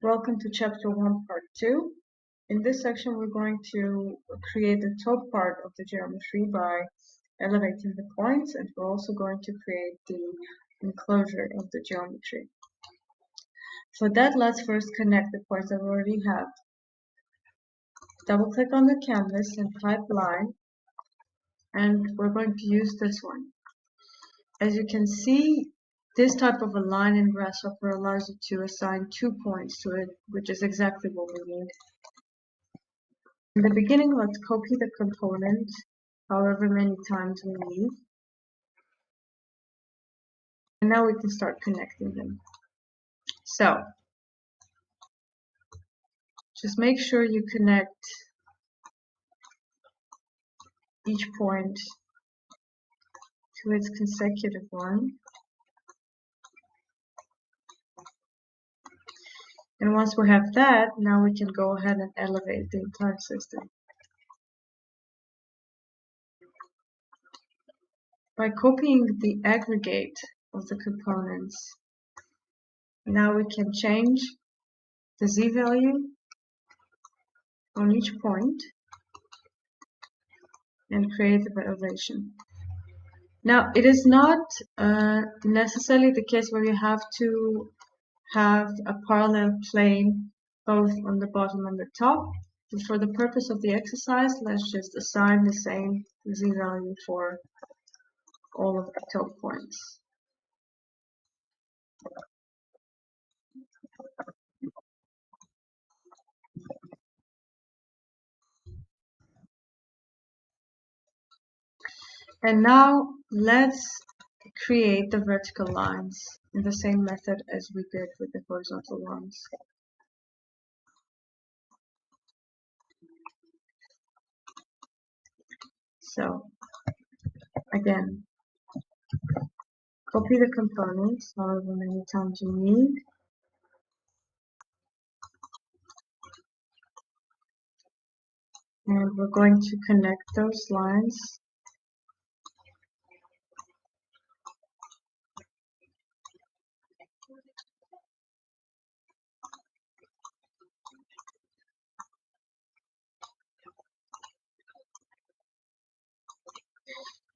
Welcome to Chapter 1, Part 2. In this section, we're going to create the top part of the geometry by elevating the points, and we're also going to create the enclosure of the geometry. For that, let's first connect the points that we already have. Double-click on the canvas and type line, and we're going to use this one. As you can see, this type of a line in Grasshopper allows you to assign 2 points to it, which is exactly what we need. In the beginning, let's copy the component however many times we need. And now we can start connecting them. So, just make sure you connect each point to its consecutive one. And once we have that, now we can go ahead and elevate the entire system. By copying the aggregate of the components, now we can change the z-value on each point and create the elevation. Now, it is not necessarily the case where you have to have a parallel plane both on the bottom and the top. But for the purpose of the exercise, let's just assign the same z-value for all of the top points. And now let's create the vertical lines in the same method as we did with the horizontal ones. So again, copy the components however many times you need. And we're going to connect those lines.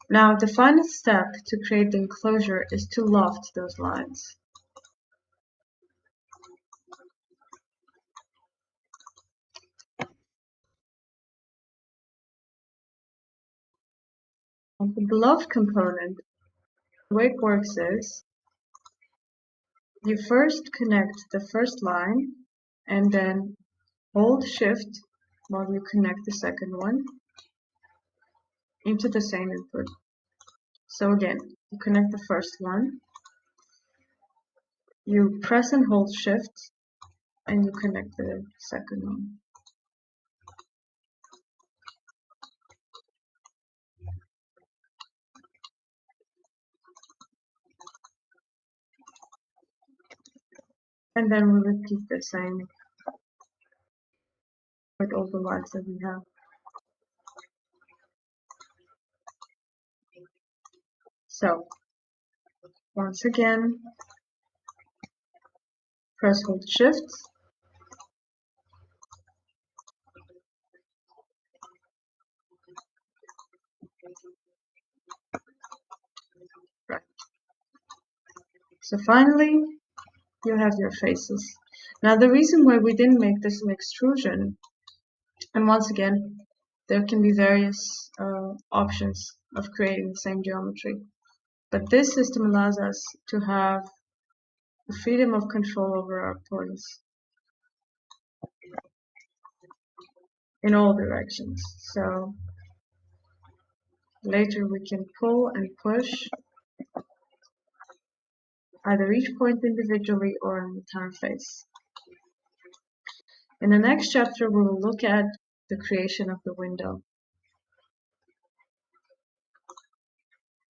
Now, the final step to create the enclosure is to loft those lines. And the loft component, the way it works is you first connect the first line and then hold Shift while you connect the second one into the same input. So again, you connect the first one, you press and hold Shift, and you connect the second one. And then we repeat the same with all the lines that we have. So, once again, press hold Shift, right. So finally, you have your faces. Now the reason why we didn't make this an extrusion, and once again, there can be various options of creating the same geometry, but this system allows us to have the freedom of control over our points in all directions. So later we can pull and push either each point individually or an entire face. In the next chapter, we will look at the creation of the window.